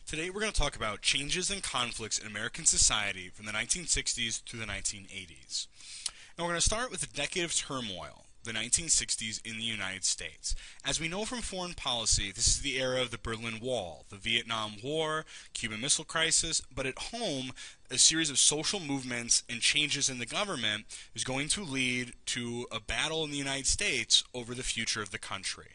Today we're going to talk about changes and conflicts in American society from the 1960s to the 1980s. And we're going to start with the decade of turmoil, the 1960s in the United States. As we know from foreign policy, this is the era of the Berlin Wall, the Vietnam War, Cuban Missile Crisis, but at home, a series of social movements and changes in the government is going to lead to a battle in the United States over the future of the country.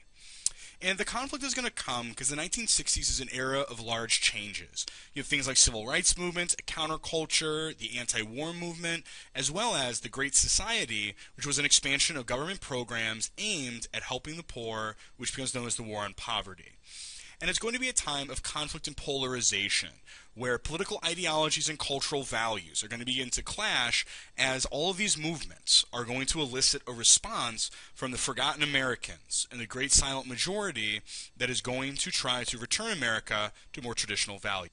And the conflict is going to come because the 1960s is an era of large changes. You have things like civil rights movements, counterculture, the anti-war movement, as well as the Great Society, which was an expansion of government programs aimed at helping the poor, which becomes known as the War on Poverty. And it's going to be a time of conflict and polarization, where political ideologies and cultural values are going to begin to clash as all of these movements are going to elicit a response from the forgotten Americans and the great silent majority that is going to try to return America to more traditional values.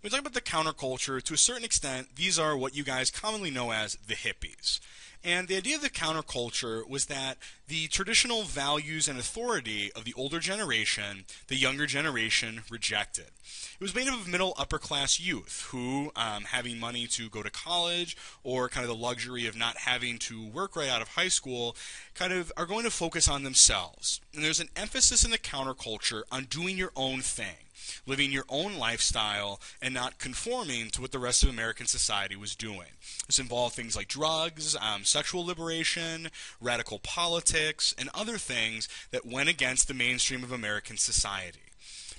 When we talk about the counterculture, to a certain extent, these are what you guys commonly know as the hippies. And the idea of the counterculture was that the traditional values and authority of the older generation, the younger generation rejected. It was made up of middle upper class youth who, having money to go to college or kind of the luxury of not having to work right out of high school, kind of are going to focus on themselves. And there's an emphasis in the counterculture on doing your own thing, living your own lifestyle and not conforming to what the rest of American society was doing. This involved things like drugs, sexual liberation, radical politics, and other things that went against the mainstream of American society.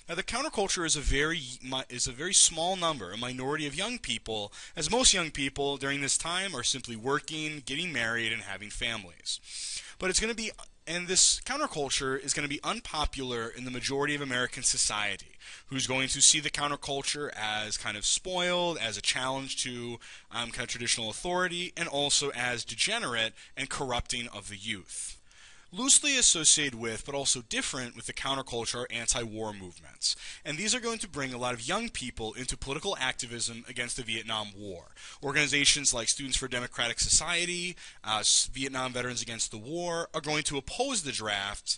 Now, the counterculture is a very small number, a minority of young people, as most young people during this time are simply working, getting married, and having families. But it's going to be, and this counterculture is going to be unpopular in the majority of American society, who's going to see the counterculture as kind of spoiled, as a challenge to kind of traditional authority, and also as degenerate and corrupting of the youth. Loosely associated with, but also different with the counterculture are anti-war movements. And these are going to bring a lot of young people into political activism against the Vietnam War. Organizations like Students for Democratic Society, Vietnam Veterans Against the War, are going to oppose the draft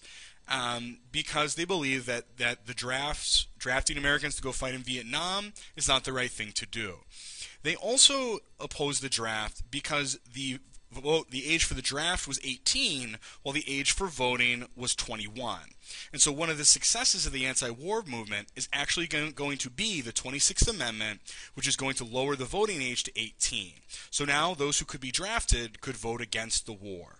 because they believe that the drafting Americans to go fight in Vietnam is not the right thing to do. They also oppose the draft because the age for the draft was 18, while the age for voting was 21. And so one of the successes of the anti-war movement is actually going to be the 26th Amendment, which is going to lower the voting age to 18. So now those who could be drafted could vote against the war.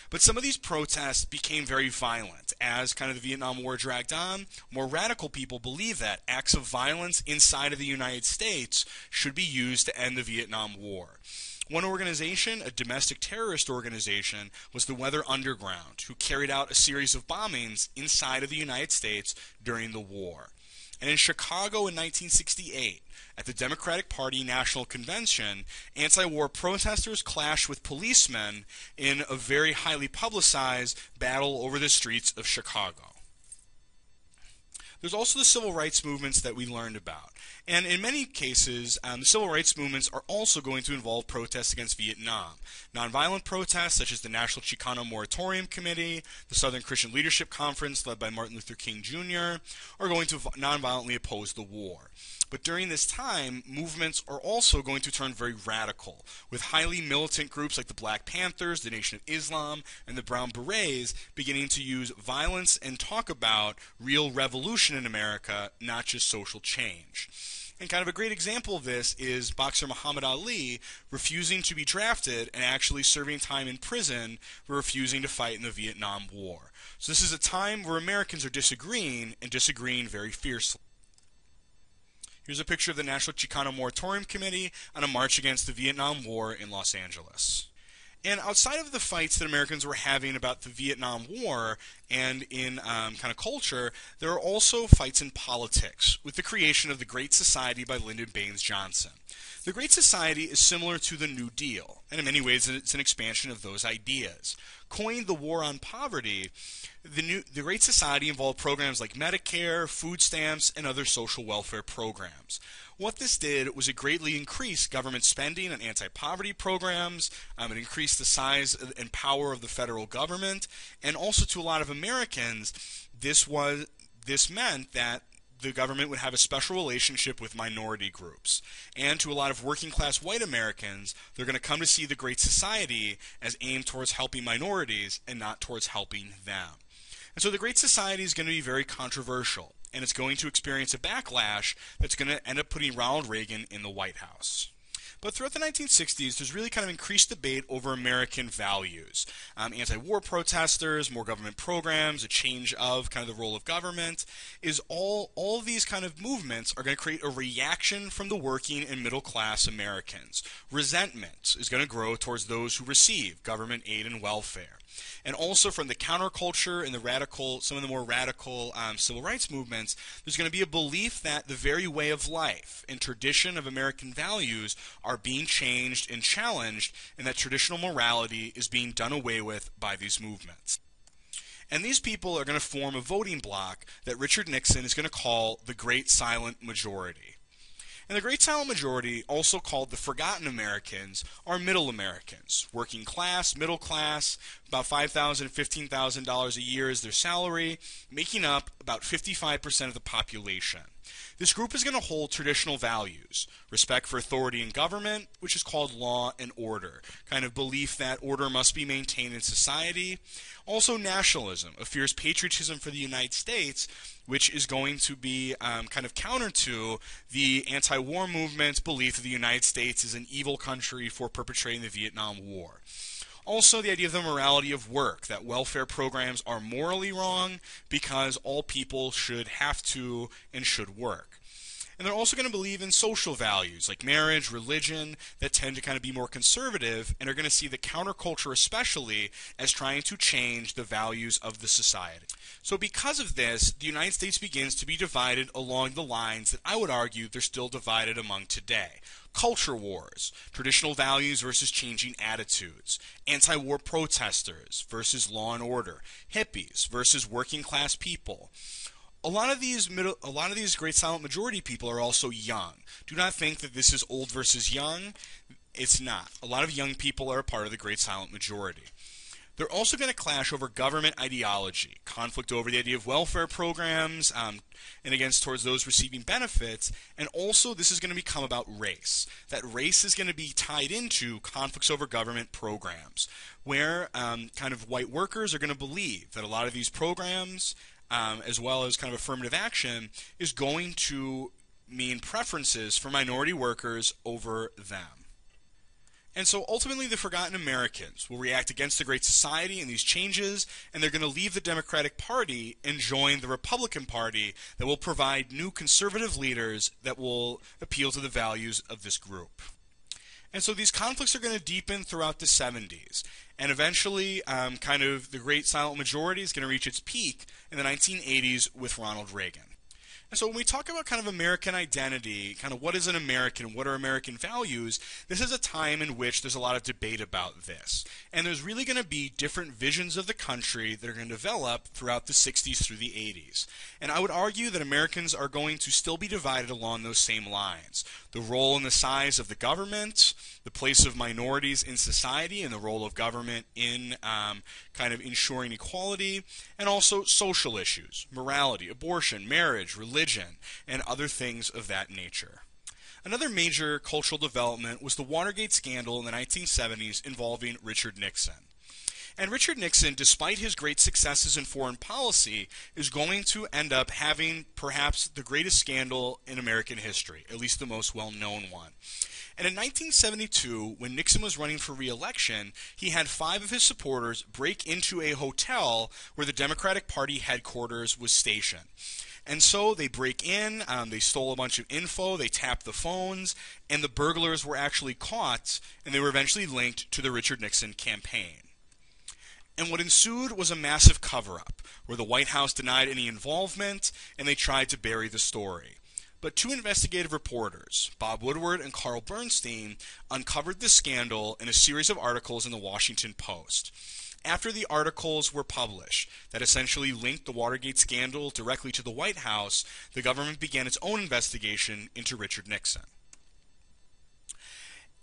But some of these protests became very violent. As kind of the Vietnam War dragged on, more radical people believe that acts of violence inside of the United States should be used to end the Vietnam War. One organization, a domestic terrorist organization, was the Weather Underground, who carried out a series of bombings inside of the United States during the war. And in Chicago in 1968, at the Democratic Party National Convention, anti-war protesters clashed with policemen in a very highly publicized battle over the streets of Chicago. There's also the civil rights movements that we learned about. And in many cases, the civil rights movements are also going to involve protests against Vietnam. Nonviolent protests, such as the National Chicano Moratorium Committee, the Southern Christian Leadership Conference, led by Martin Luther King Jr., are going to nonviolently oppose the war. But during this time, movements are also going to turn very radical, with highly militant groups like the Black Panthers, the Nation of Islam, and the Brown Berets beginning to use violence and talk about real revolution in America, not just social change. And kind of a great example of this is boxer Muhammad Ali refusing to be drafted and actually serving time in prison for refusing to fight in the Vietnam War. So this is a time where Americans are disagreeing, and disagreeing very fiercely. Here's a picture of the National Chicano Moratorium Committee on a march against the Vietnam War in Los Angeles. And outside of the fights that Americans were having about the Vietnam War and in kind of culture, there are also fights in politics with the creation of the Great Society by Lyndon Baines Johnson. The Great Society is similar to the New Deal, and in many ways it's an expansion of those ideas. Coined the War on Poverty, the Great Society involved programs like Medicare, food stamps, and other social welfare programs. What this did was it greatly increased government spending on anti-poverty programs, it increased the size and power of the federal government, and also to a lot of Americans, this meant that the government would have a special relationship with minority groups. And to a lot of working class white Americans, they're going to come to see the Great Society as aimed towards helping minorities and not towards helping them. And so the Great Society is going to be very controversial, and it's going to experience a backlash that's going to end up putting Ronald Reagan in the White House. But throughout the 1960s, there's really kind of increased debate over American values. Anti-war protesters, more government programs, a change of kind of the role of government, is all of these kind of movements are going to create a reaction from the working and middle class Americans. Resentment is going to grow towards those who receive government aid and welfare. And also from the counterculture and some of the more radical civil rights movements, there's going to be a belief that the very way of life and tradition of American values are being changed and challenged, and that traditional morality is being done away with by these movements. And these people are going to form a voting bloc that Richard Nixon is going to call the Great Silent Majority. And the Great Silent Majority, also called the Forgotten Americans, are middle Americans, working class, middle class, about $5,000, $15,000 a year is their salary, making up about 55% of the population. This group is going to hold traditional values, respect for authority in government, which is called law and order, kind of belief that order must be maintained in society. Also nationalism, a fierce patriotism for the United States, which is going to be kind of counter to the anti-war movement's belief that the United States is an evil country for perpetrating the Vietnam War. Also, the idea of the morality of work, that welfare programs are morally wrong because all people should have to and should work. And they're also going to believe in social values like marriage, religion, that tend to kind of be more conservative, and are going to see the counterculture especially as trying to change the values of the society. So because of this, the United States begins to be divided along the lines that I would argue they're still divided among today. Culture wars, traditional values versus changing attitudes, anti-war protesters versus law and order, hippies versus working class people. A lot of these Great Silent Majority people are also young. Do not think that this is old versus young. It's not. A lot of young people are a part of the Great Silent Majority. They're also going to clash over government ideology, conflict over the idea of welfare programs, and against towards those receiving benefits, and also this is going to become about race. That race is going to be tied into conflicts over government programs, where kind of white workers are going to believe that a lot of these programs, as well as kind of affirmative action, is going to mean preferences for minority workers over them. And so ultimately the Forgotten Americans will react against the Great Society and these changes, and they're going to leave the Democratic Party and join the Republican Party that will provide new conservative leaders that will appeal to the values of this group. And so these conflicts are going to deepen throughout the 70s. And eventually, kind of the Great Silent Majority is going to reach its peak in the 1980s with Ronald Reagan. And so when we talk about kind of American identity, kind of what is an American, what are American values, this is a time in which there's a lot of debate about this. And there's really going to be different visions of the country that are going to develop throughout the 60s through the 80s. And I would argue that Americans are going to still be divided along those same lines. The role and the size of the government, the place of minorities in society, and the role of government in kind of ensuring equality, and also social issues, morality, abortion, marriage, religion, and other things of that nature. Another major cultural development was the Watergate Scandal in the 1970s involving Richard Nixon. And Richard Nixon, despite his great successes in foreign policy, is going to end up having perhaps the greatest scandal in American history, at least the most well-known one. And in 1972, when Nixon was running for re-election, he had 5 of his supporters break into a hotel where the Democratic Party headquarters was stationed. And so they break in, they stole a bunch of info, they tapped the phones, and the burglars were actually caught, and they were eventually linked to the Richard Nixon campaign. And what ensued was a massive cover-up, where the White House denied any involvement, and they tried to bury the story. But 2 investigative reporters, Bob Woodward and Carl Bernstein, uncovered the scandal in a series of articles in the Washington Post. After the articles were published that essentially linked the Watergate scandal directly to the White House, the government began its own investigation into Richard Nixon.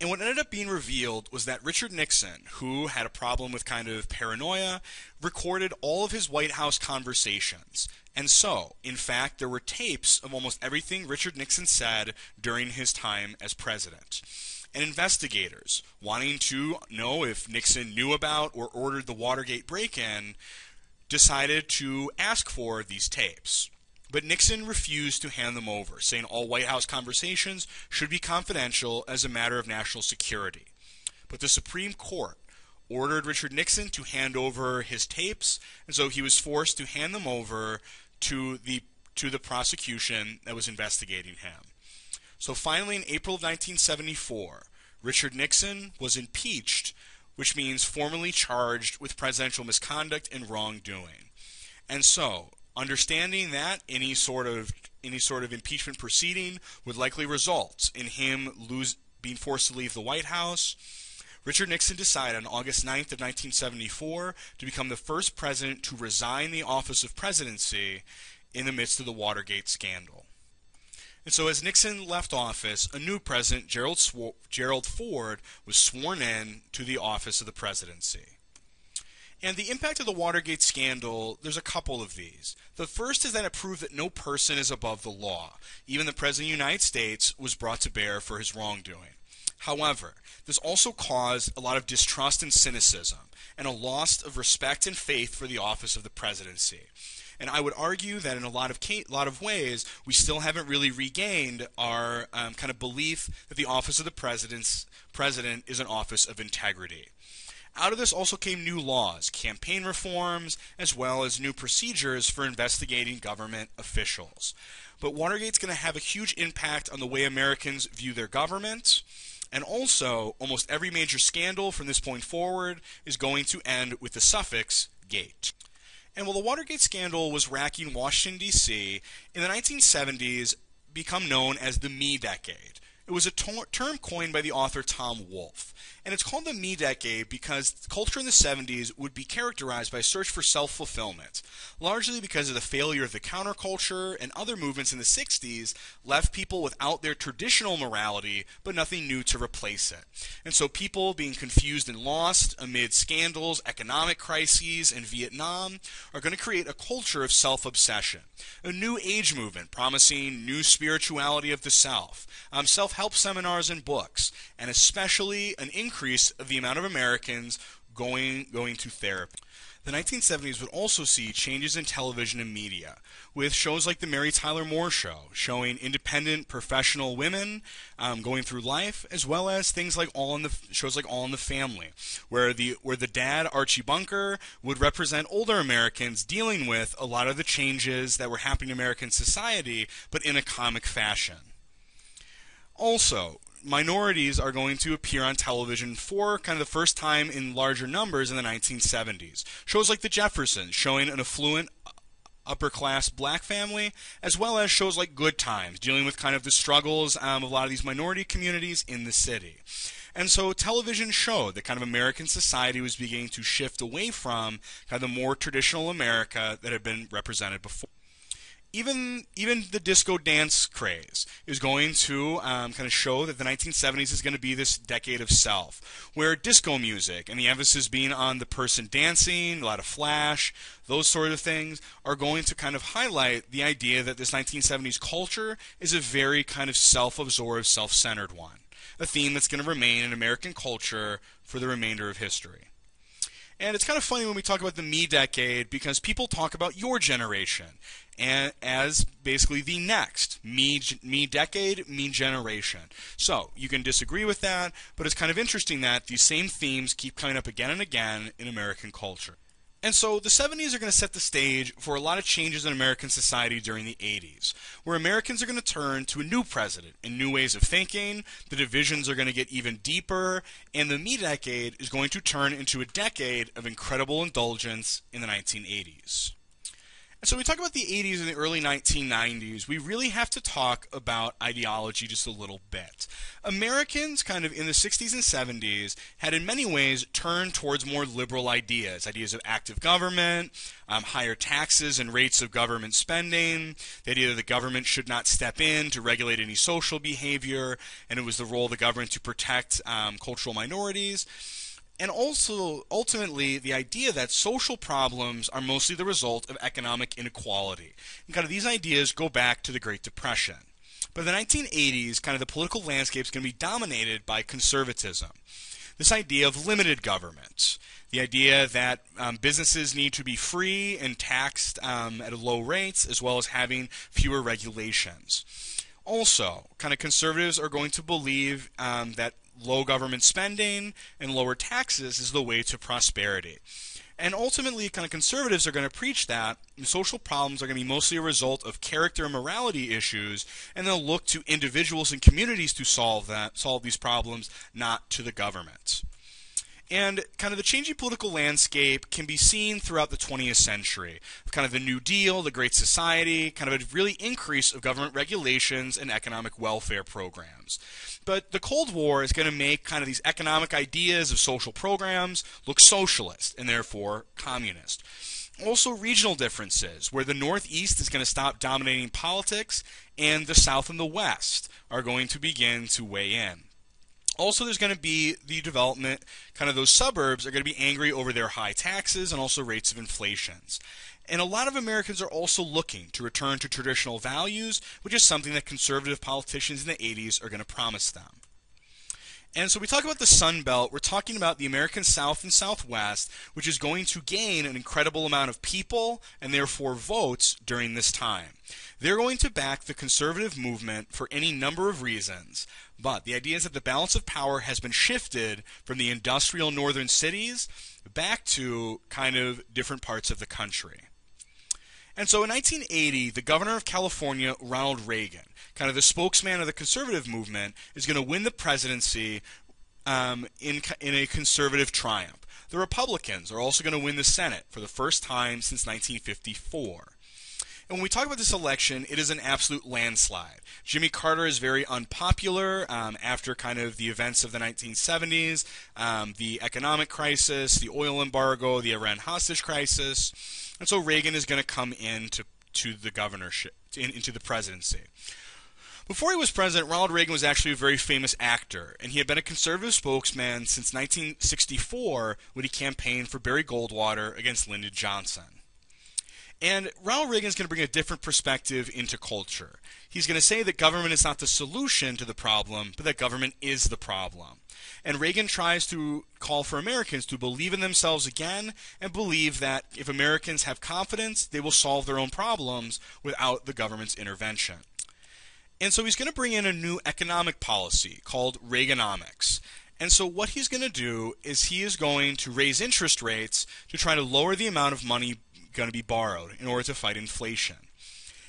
And what ended up being revealed was that Richard Nixon, who had a problem with kind of paranoia, recorded all of his White House conversations. And so, in fact, there were tapes of almost everything Richard Nixon said during his time as president. And investigators, wanting to know if Nixon knew about or ordered the Watergate break-in, decided to ask for these tapes. But Nixon refused to hand them over, saying all White House conversations should be confidential as a matter of national security. But the Supreme Court ordered Richard Nixon to hand over his tapes, and so he was forced to hand them over to the prosecution that was investigating him. So finally, in April of 1974, Richard Nixon was impeached, which means formally charged with presidential misconduct and wrongdoing. And so, understanding that any sort of impeachment proceeding would likely result in him being forced to leave the White House, Richard Nixon decided on August 9th of 1974 to become the first president to resign the office of presidency in the midst of the Watergate scandal. And so as Nixon left office, a new president, Gerald Ford, was sworn in to the office of the presidency. And the impact of the Watergate scandal, there's a couple of these. The first is that it proved that no person is above the law. Even the President of the United States was brought to bear for his wrongdoing. However, this also caused a lot of distrust and cynicism, and a loss of respect and faith for the office of the presidency. And I would argue that in a lot of ways, we still haven't really regained our kind of belief that the office of the president is an office of integrity. Out of this also came new laws, campaign reforms, as well as new procedures for investigating government officials. But Watergate's going to have a huge impact on the way Americans view their government, and also almost every major scandal from this point forward is going to end with the suffix "gate." And while the Watergate scandal was racking Washington, D.C., in the 1970s become known as the Me Decade. It was a term coined by the author Tom Wolfe. And it's called the Me Decade because culture in the 70s would be characterized by a search for self-fulfillment, largely because of the failure of the counterculture, and other movements in the 60s left people without their traditional morality, but nothing new to replace it. And so people being confused and lost amid scandals, economic crises, and Vietnam are going to create a culture of self-obsession. A new age movement promising new spirituality of the self, self-help seminars and books, and especially an increase of the amount of Americans going to therapy. The 1970s would also see changes in television and media, with shows like The Mary Tyler Moore Show, showing independent professional women going through life, as well as things like shows like All in the Family, where the dad, Archie Bunker, would represent older Americans dealing with a lot of the changes that were happening in American society, but in a comic fashion. Also, minorities are going to appear on television for kind of the first time in larger numbers in the 1970s. Shows like The Jeffersons, showing an affluent upper-class black family, as well as shows like Good Times, dealing with kind of the struggles of a lot of these minority communities in the city. And so television showed that kind of American society was beginning to shift away from kind of the more traditional America that had been represented before. Even the disco dance craze is going to kind of show that the 1970s is going to be this decade of self, where disco music and the emphasis being on the person dancing, a lot of flash, those sort of things, are going to kind of highlight the idea that this 1970s culture is a very kind of self-absorbed, self-centered one, a theme that's going to remain in American culture for the remainder of history. And it's kind of funny when we talk about the Me Decade, because people talk about your generation and as basically the next me decade, me generation. So you can disagree with that, but it's kind of interesting that these same themes keep coming up again and again in American culture. And so the 70s are going to set the stage for a lot of changes in American society during the 80s, where Americans are going to turn to a new president and new ways of thinking, the divisions are going to get even deeper, and the Me Decade is going to turn into a decade of incredible indulgence in the 1980s. And so when we talk about the 80s and the early 1990s, we really have to talk about ideology just a little bit. Americans kind of in the 60s and 70s had in many ways turned towards more liberal ideas of active government, higher taxes and rates of government spending, the idea that the government should not step in to regulate any social behavior, and it was the role of the government to protect cultural minorities. And also, ultimately, the idea that social problems are mostly the result of economic inequality. And kind of these ideas go back to the Great Depression. But in the 1980s, kind of the political landscape is going to be dominated by conservatism. This idea of limited government, the idea that businesses need to be free and taxed at low rates, as well as having fewer regulations. Also, kind of conservatives are going to believe that low government spending and lower taxes is the way to prosperity. And ultimately, kind of conservatives are going to preach that social problems are going to be mostly a result of character and morality issues, and they'll look to individuals and communities to solve these problems, not to the government. And kind of the changing political landscape can be seen throughout the 20th century. Kind of the New Deal, the Great Society, kind of a really increase of government regulations and economic welfare programs. But the Cold War is going to make kind of these economic ideas of social programs look socialist and therefore communist. Also regional differences, where the Northeast is going to stop dominating politics and the South and the West are going to begin to weigh in. Also, there's going to be the development, kind of those suburbs are going to be angry over their high taxes and also rates of inflation. And a lot of Americans are also looking to return to traditional values, which is something that conservative politicians in the 80s are going to promise them. And so we talk about the Sun Belt, we're talking about the American South and Southwest, which is going to gain an incredible amount of people and therefore votes during this time. They're going to back the conservative movement for any number of reasons, but the idea is that the balance of power has been shifted from the industrial northern cities back to kind of different parts of the country. And so in 1980, the governor of California, Ronald Reagan, kind of the spokesman of the conservative movement, is going to win the presidency in a conservative triumph. The Republicans are also going to win the Senate for the first time since 1954. And when we talk about this election, it is an absolute landslide. Jimmy Carter is very unpopular after kind of the events of the 1970s, the economic crisis, the oil embargo, the Iran hostage crisis. And so Reagan is going to come into the governorship, into the presidency. Before he was president, Ronald Reagan was actually a very famous actor, and he had been a conservative spokesman since 1964 when he campaigned for Barry Goldwater against Lyndon Johnson. And Ronald Reagan is going to bring a different perspective into culture. He's going to say that government is not the solution to the problem, but that government is the problem. And Reagan tries to call for Americans to believe in themselves again and believe that if Americans have confidence, they will solve their own problems without the government's intervention. And so he's going to bring in a new economic policy called Reaganomics. And so what he's going to do is he is going to raise interest rates to try to lower the amount of money going to be borrowed in order to fight inflation.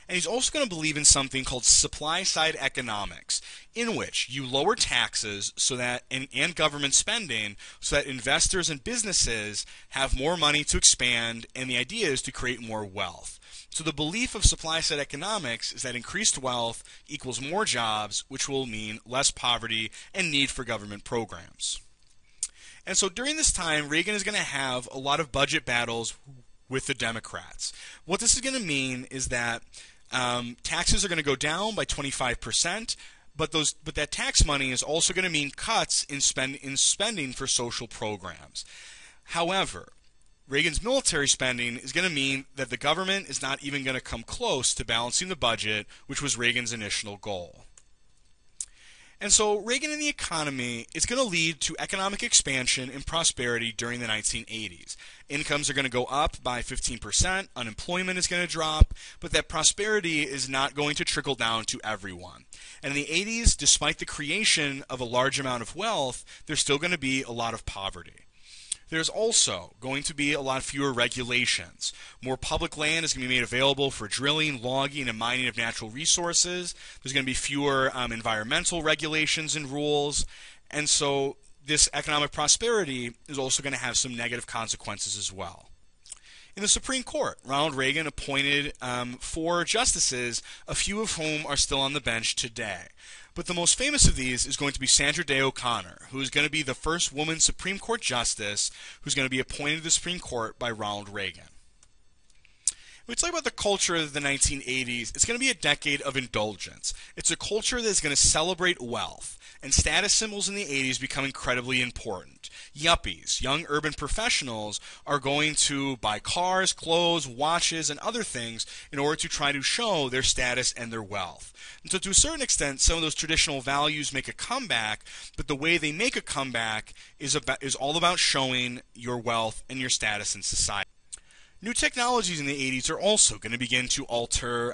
And he's also going to believe in something called supply-side economics, in which you lower taxes so that and government spending so that investors and businesses have more money to expand, and the idea is to create more wealth. So the belief of supply-side economics is that increased wealth equals more jobs, which will mean less poverty and need for government programs. And so during this time, Reagan is going to have a lot of budget battles with the Democrats. What this is going to mean is that taxes are going to go down by 25%, but that tax money is also going to mean cuts in spending for social programs. However, Reagan's military spending is going to mean that the government is not even going to come close to balancing the budget, which was Reagan's initial goal. And so Reagan and the economy is going to lead to economic expansion and prosperity during the 1980s. Incomes are going to go up by 15%, unemployment is going to drop, but that prosperity is not going to trickle down to everyone. And in the 80s, despite the creation of a large amount of wealth, there's still going to be a lot of poverty. There's also going to be a lot fewer regulations. More public land is going to be made available for drilling, logging, and mining of natural resources. There's going to be fewer environmental regulations and rules. And so this economic prosperity is also going to have some negative consequences as well. In the Supreme Court, Ronald Reagan appointed 4 justices, a few of whom are still on the bench today. But the most famous of these is going to be Sandra Day O'Connor, who is going to be the first woman Supreme Court justice who's going to be appointed to the Supreme Court by Ronald Reagan. When we talk about the culture of the 1980s, it's going to be a decade of indulgence. It's a culture that's going to celebrate wealth, and status symbols in the 80s become incredibly important. Yuppies, young urban professionals, are going to buy cars, clothes, watches, and other things in order to try to show their status and their wealth. And so to a certain extent, some of those traditional values make a comeback, but the way they make a comeback is all about showing your wealth and your status in society. New technologies in the 80s are also going to begin to alter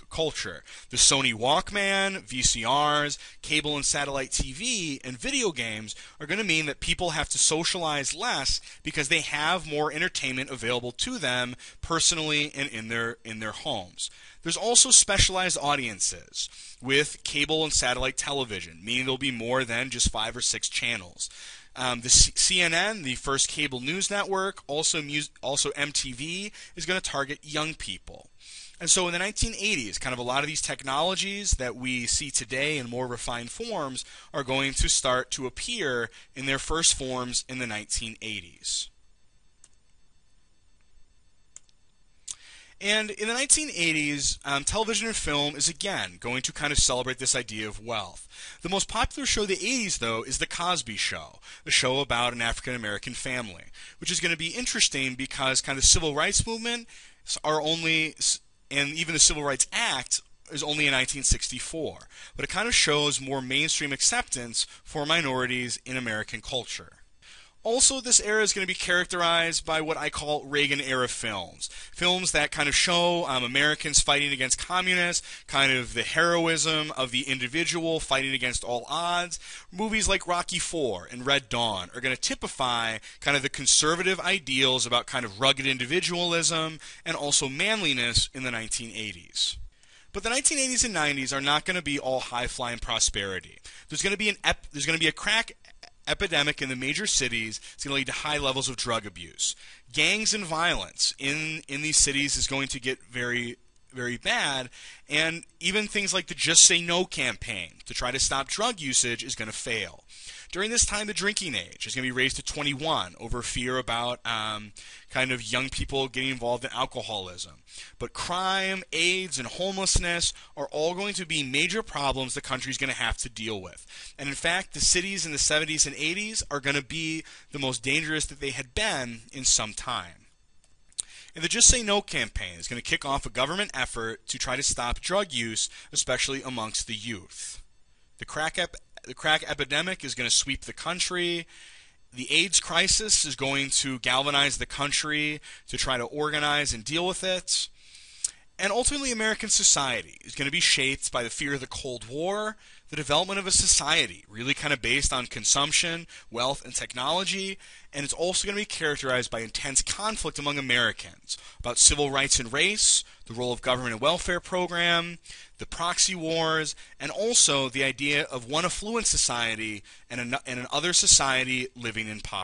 culture. The Sony Walkman, VCRs, cable and satellite TV, and video games are going to mean that people have to socialize less because they have more entertainment available to them personally and in their homes. There's also specialized audiences with cable and satellite television, meaning there'll be more than just 5 or 6 channels. The CNN, the first cable news network, also MTV, is going to target young people. And so in the 1980s, kind of a lot of these technologies that we see today in more refined forms are going to start to appear in their first forms in the 1980s. And in the 1980s, television and film is again going to kind of celebrate this idea of wealth. The most popular show of the 80s, though, is The COSBY Show, the show about an African-American family, which is going to be interesting because kind of the civil rights movement are only, and even the Civil Rights Act is only in 1964. But it kind of shows more mainstream acceptance for minorities in American culture. Also, this era is going to be characterized by what I call Reagan Era films. Films that kind of show Americans fighting against communists, kind of the heroism of the individual fighting against all odds. Movies like Rocky IV and Red Dawn are going to typify kind of the conservative ideals about kind of rugged individualism and also manliness in the 1980s. But the 1980s and 90s are not going to be all high-flying prosperity. There's going to be a crack epidemic in the major cities. It's going to lead to high levels of drug abuse. Gangs and violence in these cities is going to get very, very bad, and even things like the Just Say No campaign to try to stop drug usage is going to fail. During this time, the drinking age is going to be raised to 21 over fear about kind of young people getting involved in alcoholism. But crime, AIDS, and homelessness are all going to be major problems the country's going to have to deal with. And in fact, the cities in the 70s and 80s are going to be the most dangerous that they had been in some time. And the Just Say No campaign is going to kick off a government effort to try to stop drug use, especially amongst the youth. The crack epidemic is going to sweep the country. The AIDS crisis is going to galvanize the country to try to organize and deal with it. And ultimately, American society is going to be shaped by the fear of the Cold War, the development of a society really kind of based on consumption, wealth, and technology. And it's also going to be characterized by intense conflict among Americans about civil rights and race, the role of government and welfare program, the proxy wars, and also the idea of one affluent society and another society living in poverty.